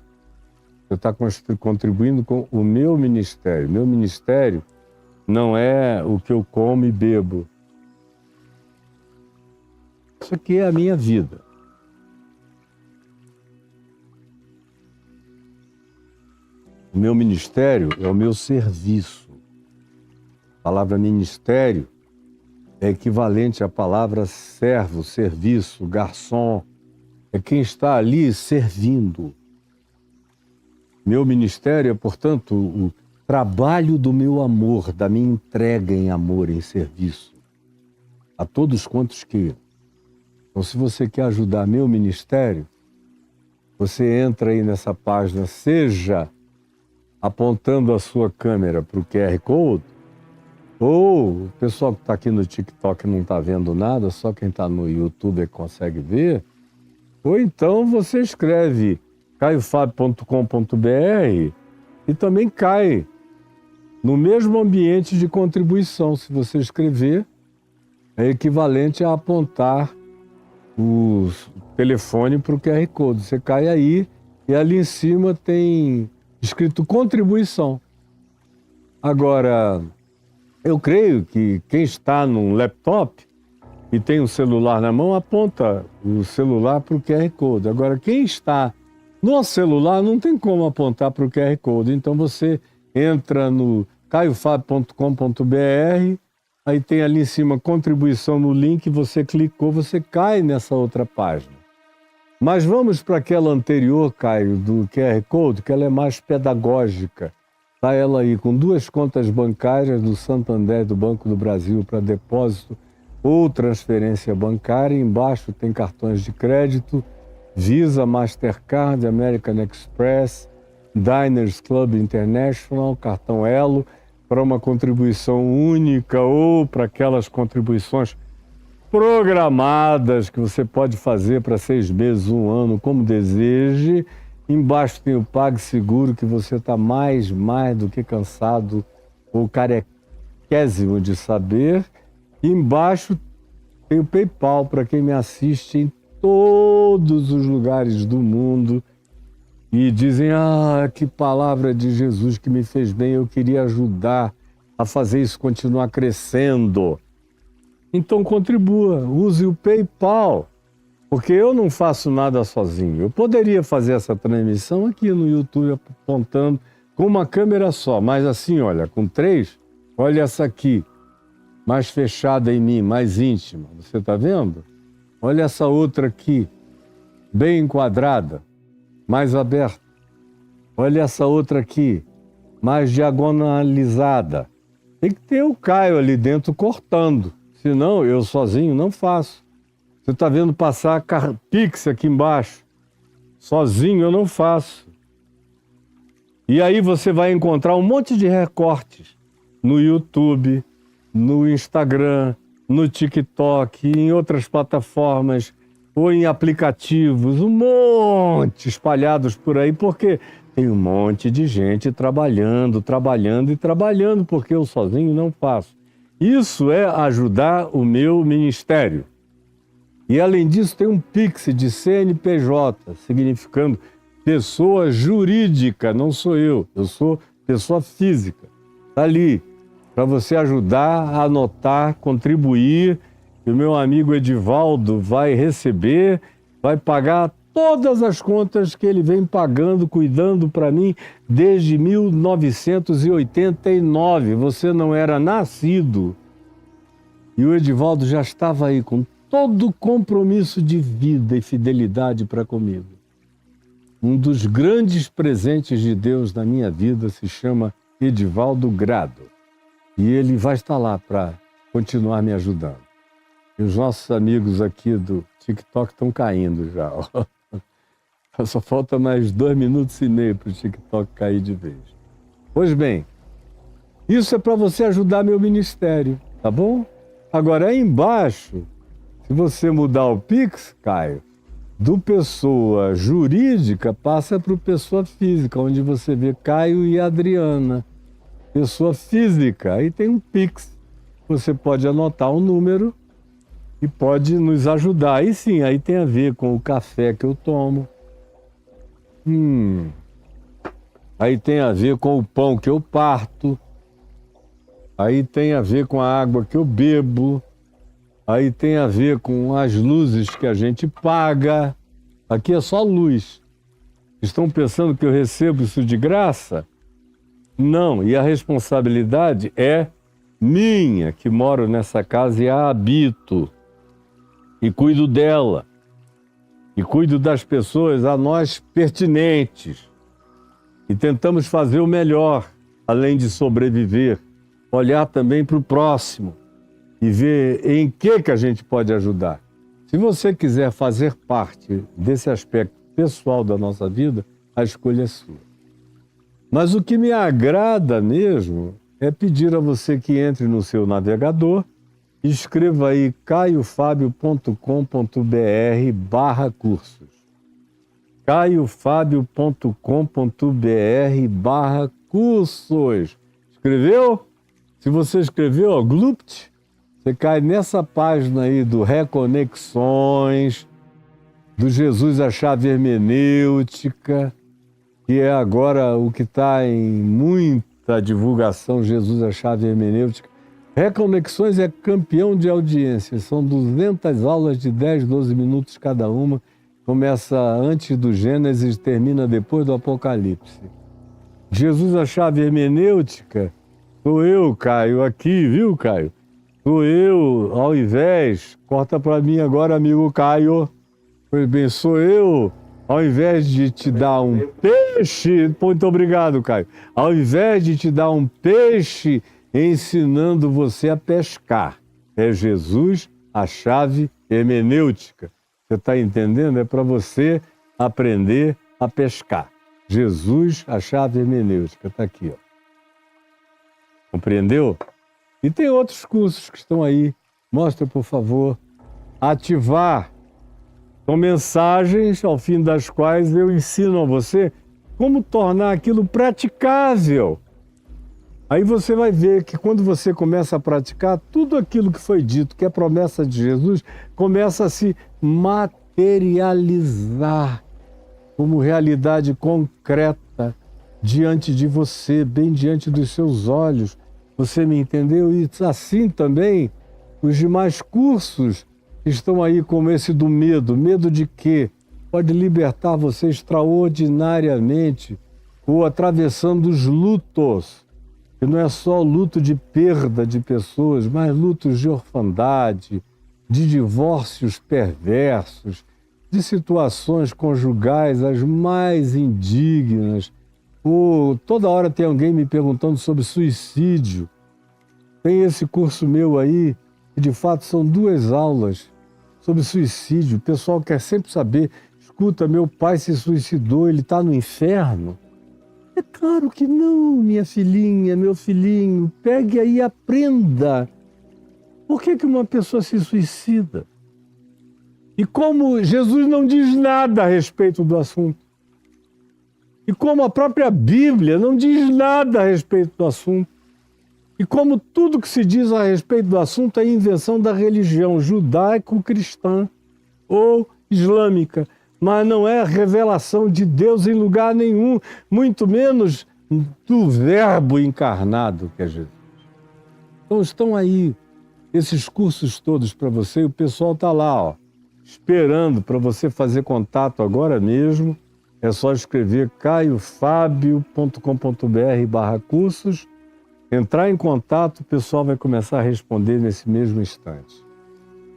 Você está contribuindo com o meu ministério. Meu ministério não é o que eu como e bebo. Isso aqui é a minha vida. O meu ministério é o meu serviço. A palavra ministério é equivalente à palavra servo, serviço, garçom. É quem está ali servindo. Meu ministério é, portanto, o trabalho do meu amor, da minha entrega em amor, em serviço, a todos quantos queiram. Então, se você quer ajudar meu ministério, você entra aí nessa página, seja apontando a sua câmera para o QR Code, Ou o pessoal que está aqui no TikTok não está vendo nada, só quem está no YouTube consegue ver. Ou então você escreve caiofabio.com.br e também cai no mesmo ambiente de contribuição. Se você escrever, é equivalente a apontar o telefone para o QR Code. Você cai aí e ali em cima tem escrito contribuição. Agora, eu creio que quem está num laptop e tem um celular na mão, aponta o celular para o QR Code. Agora, quem está no celular não tem como apontar para o QR Code. Então você entra no caiofabio.com.br, aí tem ali em cima contribuição no link, você clicou, você cai nessa outra página. Mas vamos para aquela anterior, Caio, do QR Code, que ela é mais pedagógica. Está ela aí com 2 contas bancárias do Santander e do Banco do Brasil para depósito ou transferência bancária. Embaixo tem cartões de crédito, Visa, Mastercard, American Express, Diners Club International, cartão Elo, para uma contribuição única ou para aquelas contribuições programadas que você pode fazer para 6 meses, 1 ano, como deseje. Embaixo tem o PagSeguro, que você está mais do que cansado ou carequésimo de saber. E embaixo tem o PayPal, para quem me assiste em todos os lugares do mundo e dizem, que palavra de Jesus que me fez bem, eu queria ajudar a fazer isso continuar crescendo. Então contribua, use o PayPal, porque eu não faço nada sozinho. Eu poderia fazer essa transmissão aqui no YouTube apontando com uma câmera só, mas assim, olha, com 3, olha essa aqui, mais fechada em mim, mais íntima. Você está vendo? Olha essa outra aqui, bem enquadrada, mais aberta. Olha essa outra aqui, mais diagonalizada. Tem que ter o Caio ali dentro cortando, senão eu sozinho não faço. Você está vendo passar Pix aqui embaixo. Sozinho eu não faço. E aí você vai encontrar um monte de recortes no YouTube, no Instagram, no TikTok, em outras plataformas ou em aplicativos, um monte espalhados por aí, porque tem um monte de gente trabalhando, porque eu sozinho não faço. Isso é ajudar o meu ministério. E além disso tem um Pix de CNPJ, significando pessoa jurídica, não sou eu sou pessoa física. Está ali, para você ajudar a anotar, contribuir, e o meu amigo Edivaldo vai receber, vai pagar todas as contas que ele vem pagando, cuidando para mim desde 1989. Você não era nascido. E o Edivaldo já estava aí com todo compromisso de vida e fidelidade para comigo. Um dos grandes presentes de Deus na minha vida se chama Edivaldo Grado. E ele vai estar lá para continuar me ajudando. E os nossos amigos aqui do TikTok estão caindo já. Só falta mais 2 minutos e meio para o TikTok cair de vez. Pois bem, isso é para você ajudar meu ministério, tá bom? Agora, aí embaixo, se você mudar o Pix, Caio, do pessoa jurídica passa para o pessoa física, onde você vê Caio e Adriana. Pessoa física, aí tem um Pix. Você pode anotar um número e pode nos ajudar. Aí sim, aí tem a ver com o café que eu tomo. Aí tem a ver com o pão que eu parto. Aí tem a ver com a água que eu bebo. Aí tem a ver com as luzes que a gente paga. Aqui é só luz. Estão pensando que eu recebo isso de graça? Não, e a responsabilidade é minha, que moro nessa casa e a habito. E cuido dela. E cuido das pessoas a nós pertinentes. E tentamos fazer o melhor, além de sobreviver. Olhar também para o próximo e ver em que a gente pode ajudar. Se você quiser fazer parte desse aspecto pessoal da nossa vida, a escolha é sua. Mas o que me agrada mesmo é pedir a você que entre no seu navegador e escreva aí caiofabio.com.br/cursos. caiofabio.com.br/cursos. Escreveu? Se você escreveu, ó, glupt, você cai nessa página aí do Reconexões, do Jesus a Chave Hermenêutica, que é agora o que está em muita divulgação, Jesus a Chave Hermenêutica. Reconexões é campeão de audiência, são 200 aulas de 10, 12 minutos cada uma, começa antes do Gênesis e termina depois do Apocalipse. Jesus a Chave Hermenêutica, sou eu, Caio, aqui, viu, Caio? Sou eu, ao invés, corta para mim agora, amigo Caio, pois bem, sou eu, ao invés de te dar um peixe, muito obrigado, Caio, ao invés de te dar um peixe, ensinando você a pescar, é Jesus a Chave Hermenêutica. Você está entendendo? É para você aprender a pescar. Jesus a Chave Hermenêutica, está aqui, ó. Compreendeu? E tem outros cursos que estão aí. Mostra, por favor. Ativar. São mensagens ao fim das quais eu ensino a você como tornar aquilo praticável. Aí você vai ver que quando você começa a praticar, tudo aquilo que foi dito, que é promessa de Jesus, começa a se materializar como realidade concreta diante de você, bem diante dos seus olhos. Você me entendeu? E assim também os demais cursos estão aí, como esse do medo. Medo de quê? Pode libertar você extraordinariamente, ou atravessando os lutos, que não é só o luto de perda de pessoas, mas lutos de orfandade, de divórcios perversos, de situações conjugais as mais indignas. Toda hora tem alguém me perguntando sobre suicídio. Tem esse curso meu aí, que de fato são 2 aulas sobre suicídio. O pessoal quer sempre saber, escuta, meu pai se suicidou, ele está no inferno? É claro que não, minha filhinha, meu filhinho. Pegue aí e aprenda. Por que uma pessoa se suicida? E como Jesus não diz nada a respeito do assunto. E como a própria Bíblia não diz nada a respeito do assunto. E como tudo que se diz a respeito do assunto é invenção da religião judaico-cristã ou islâmica, mas não é revelação de Deus em lugar nenhum, muito menos do Verbo encarnado que é Jesus. Então estão aí esses cursos todos para você e o pessoal está lá, ó, esperando para você fazer contato agora mesmo. É só escrever caiofabio.com.br/cursos, entrar em contato, o pessoal vai começar a responder nesse mesmo instante.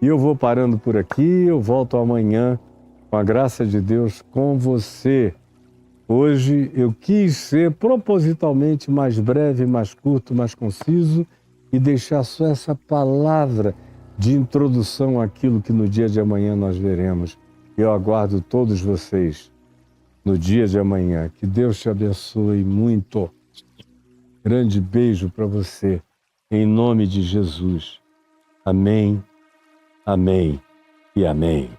E eu vou parando por aqui, eu volto amanhã, com a graça de Deus, com você. Hoje eu quis ser propositalmente mais breve, mais curto, mais conciso e deixar só essa palavra de introdução àquilo que no dia de amanhã nós veremos. Eu aguardo todos vocês no dia de amanhã. Que Deus te abençoe muito. Grande beijo para você, em nome de Jesus. Amém, amém e amém.